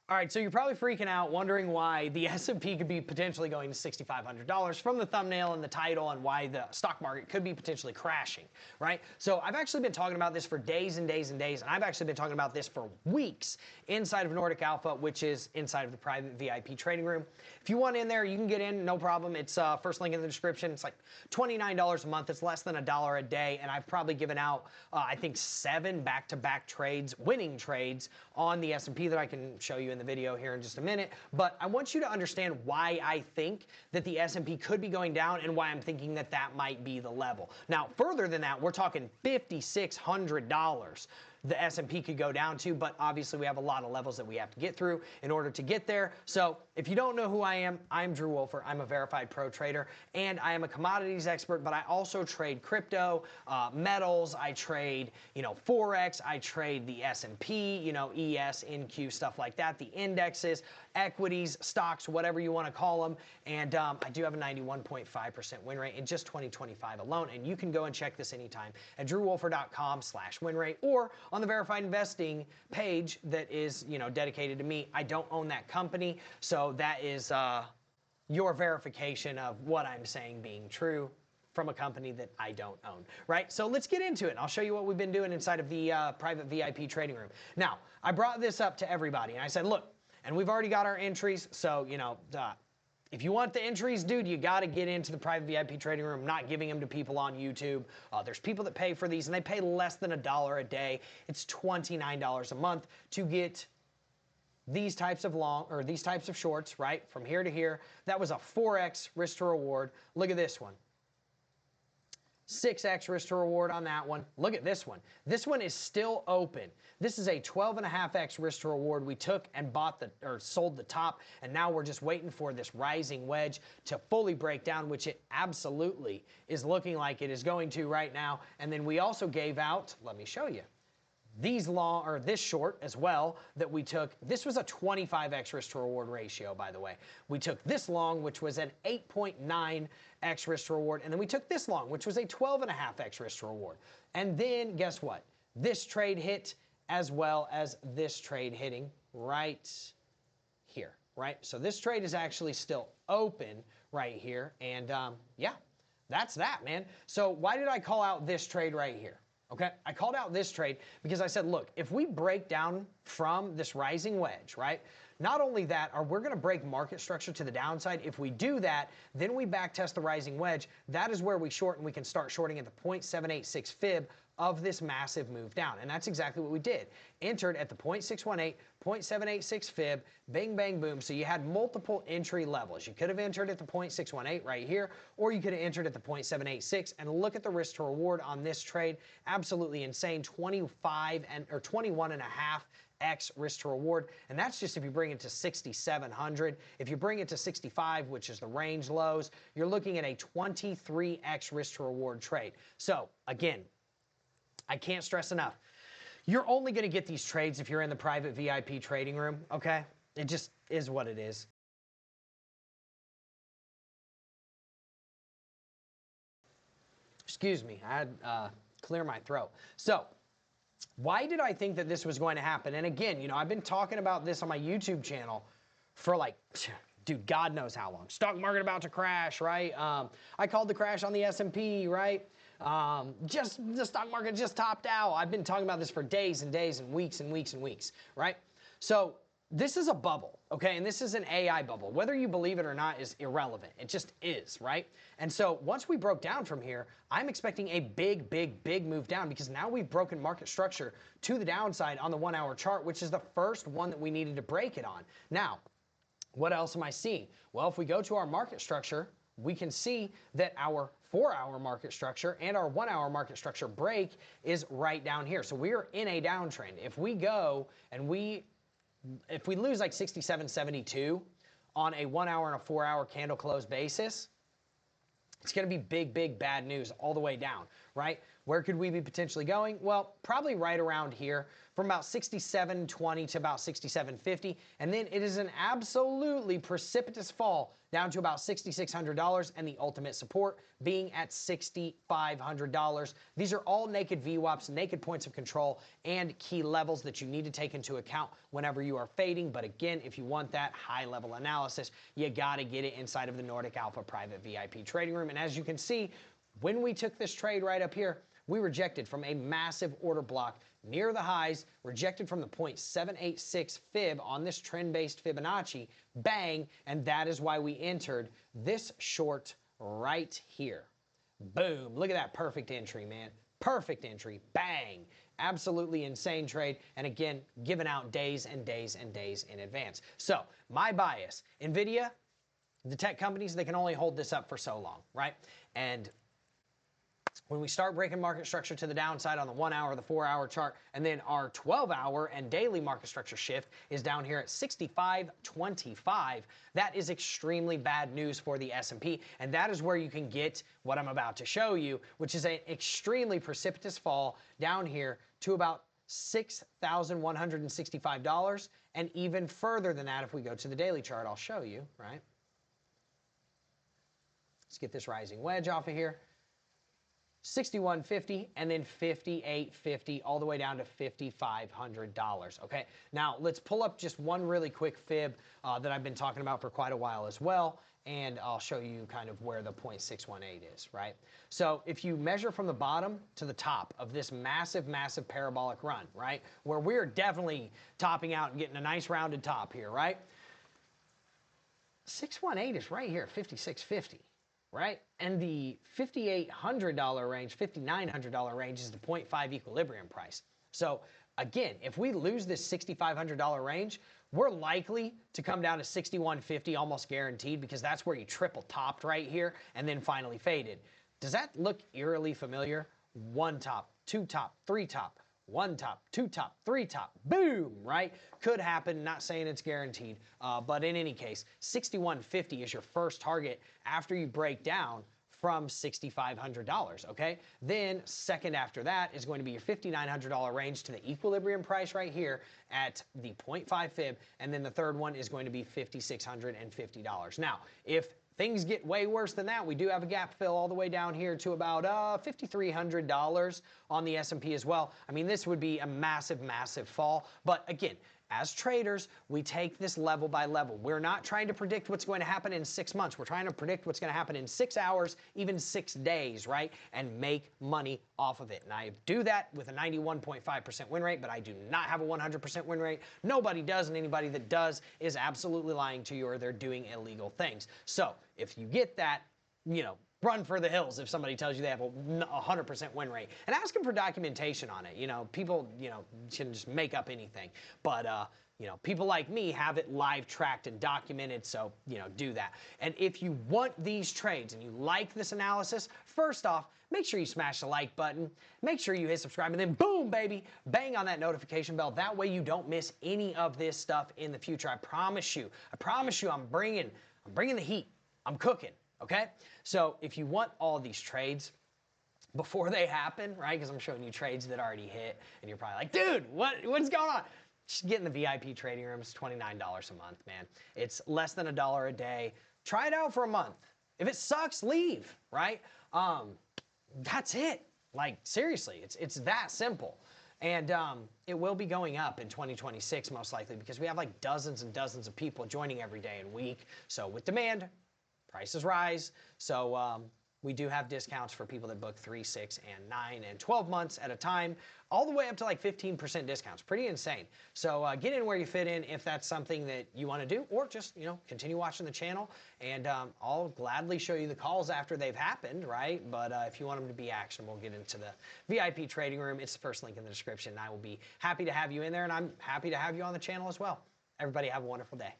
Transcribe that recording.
All right, so you're probably freaking out, wondering why the S&P could be potentially going to $6,500 from the thumbnail and the title, and why the stock market could be potentially crashing, right? So I've actually been talking about this for days and days and days, and I've actually been talking about this for weeks inside of Nordic Alpha, which is inside of the private VIP trading room. If you want in there, you can get in, no problem. It's first link in the description. It's like $29 a month. It's less than $1 a day, and I've probably given out, I think, 7 back-to-back trades, winning trades on the S&P that I can show you in the video here in just a minute. But I want you to understand why I think that the S&P could be going down and why I'm thinking that that might be the level. Now, further than that, we're talking $5,600 the S&P could go down to, but obviously we have a lot of levels that we have to get through in order to get there. So if you don't know who I am, I'm Drew Wolfer. I'm a verified pro trader, and I am a commodities expert, but I also trade crypto, metals. I trade, Forex. I trade the S&P, ES, NQ, stuff like that, the indexes, equities, stocks, whatever you want to call them. And I do have a 91.5% win rate in just 2025 alone. And you can go and check this anytime at drewwolfer.com/win rate, or on the verified investing page that is, dedicated to me. I don't own that company, so that is your verification of what I'm saying being true from a company that I don't own, right? So let's get into it. I'll show you what we've been doing inside of the private VIP trading room. Now, I brought this up to everybody, and I said, look, and we've already got our entries, so, if you want the entries, dude, you got to get into the private VIP trading room. I'm not giving them to people on YouTube. There's people that pay for these, and they pay less than $1 a day. It's $29 a month to get these types of these types of shorts, right? From here to here. That was a 4x risk to reward. Look at this one. 6x risk to reward on that one. Look at this one. This one is still open. This is a 12.5x risk to reward. We took and sold the top, and now we're just waiting for this rising wedge to fully break down, which it absolutely is looking like it is going to right now. And then we also gave out, let me show you, this short as well that we took. This was a 25x risk to reward ratio, by the way. We took this long, which was an 8.9x risk to reward, and then we took this long, which was a 12.5x risk to reward. And then guess what? This trade hit as well as this trade hitting right here, right? So this trade is actually still open right here, and yeah, that's that, man. So why did I call out this trade right here? Okay, I called out this trade because I said, look, if we break down from this rising wedge, right? Not only that, we're going to break market structure to the downside. If we do that, then we back test the rising wedge. That is where we short, and we can start shorting at the 0.786 fib of this massive move down. And that's exactly what we did. Entered at the 0.618, 0.786 fib, bang, bang, boom. So you had multiple entry levels. You could have entered at the 0.618 right here, or you could have entered at the 0.786. And look at the risk to reward on this trade. Absolutely insane. 21.5x risk to reward. And that's just if you bring it to 6,700. If you bring it to 65, which is the range lows, you're looking at a 23x risk to reward trade. So again, I can't stress enough. You're only going to get these trades if you're in the private VIP trading room, okay? It just is what it is. Excuse me, I had clear my throat. So why did I think that this was going to happen? And again, I've been talking about this on my YouTube channel for dude, God knows how long. Stock market about to crash, right? I called the crash on the S&P, right? Just the stock market just topped out. I've been talking about this for days and days and weeks and weeks and weeks, right? So this is a bubble, okay? And this is an AI bubble. Whether you believe it or not is irrelevant. It just is, right? And so once we broke down from here, I'm expecting a big, big, big move down, because now we've broken market structure to the downside on the 1-hour chart, which is the first one that we needed to break it on. Now, what else am I seeing? Well, if we go to our market structure, we can see that our 4-hour market structure and our 1-hour market structure break is right down here. So we're in a downtrend. If we go and if we lose like 67.72 on a 1-hour and a 4-hour candle close basis, it's going to be big, big bad news all the way down, right? Where could we be potentially going? Well, probably right around here from about 67.20 to about 67.50, and then it is an absolutely precipitous fall down to about $6,600, and the ultimate support being at $6,500. These are all naked VWAPs, naked points of control, and key levels that you need to take into account whenever you are fading. But again, if you want that high-level analysis, you got to get it inside of the Nordic Alpha private VIP trading room. And as you can see, when we took this trade right up here, we rejected from a massive order block near the highs, rejected from the 0.786 fib on this trend-based Fibonacci, bang, and that is why we entered this short right here. Boom, look at that perfect entry, man. Perfect entry, bang. Absolutely insane trade, and again, given out days and days and days in advance. So, my bias, NVIDIA, the tech companies, they can only hold this up for so long, right? And when we start breaking market structure to the downside on the 1 hour, the 4 hour chart, and then our 12-hour and daily market structure shift is down here at 65.25, that is extremely bad news for the S&P, and that is where you can get what I'm about to show you, which is an extremely precipitous fall down here to about $6,165, and even further than that if we go to the daily chart. I'll show you, right? Let's get this rising wedge off of here. 61.50 and then 58.50 all the way down to $5,500. Okay, now let's pull up just one really quick fib that I've been talking about for quite a while as well, and I'll show you kind of where the 0.618 is, right? So if you measure from the bottom to the top of this massive, massive parabolic run, right, where we're definitely topping out and getting a nice rounded top here, right? 618 is right here, 56.50. Right? And the $5,800 range, $5,900 range is the 0.5 equilibrium price. So again, if we lose this $6,500 range, we're likely to come down to 61.50 almost guaranteed, because that's where you triple topped right here and then finally faded. Does that look eerily familiar? One top, two top, three top, one top, two top, three top, boom, right? Could happen, not saying it's guaranteed, but in any case, 61.50 is your first target after you break down from $6,500, okay? Then second after that is going to be your $5,900 range to the equilibrium price right here at the 0.5 fib, and then the third one is going to be $5,650. Now, if things get way worse than that, we do have a gap fill all the way down here to about $5,300 on the S&P as well. I mean, this would be a massive, massive fall. But again, as traders, we take this level by level. We're not trying to predict what's going to happen in 6 months. We're trying to predict what's going to happen in 6 hours, even 6 days, right? And make money off of it. And I do that with a 91.5% win rate, but I do not have a 100% win rate. Nobody does, and anybody that does is absolutely lying to you, or they're doing illegal things. So if you get that, you know, run for the hills if somebody tells you they have a 100% win rate, and ask them for documentation on it. You know, people, you know, can just make up anything, but you know, people like me have it live tracked and documented, so, you know, do that. And if you want these trades and you like this analysis, first off, make sure you smash the like button, make sure you hit subscribe, and then boom, baby, bang on that notification bell. That way you don't miss any of this stuff in the future. I promise you, I'm bringing the heat. I'm cooking. Okay, so if you want all these trades before they happen, right, because I'm showing you trades that already hit, and you're probably like, dude, what's going on? Just get in the VIP trading room. It's $29 a month, man. It's less than $1 a day. Try it out for a month. If it sucks, leave, right? That's it. Like, seriously, it's that simple. And it will be going up in 2026 most likely, because we have like dozens and dozens of people joining every day and week. So with demand, prices rise. So we do have discounts for people that book 3, 6, and 9, and 12 months at a time, all the way up to like 15% discounts. Pretty insane. So get in where you fit in if that's something that you want to do, or just, you know, continue watching the channel, and I'll gladly show you the calls after they've happened, right? But if you want them to be actionable, get into the VIP trading room. It's the first link in the description. I will be happy to have you in there, and I'm happy to have you on the channel as well. Everybody have a wonderful day.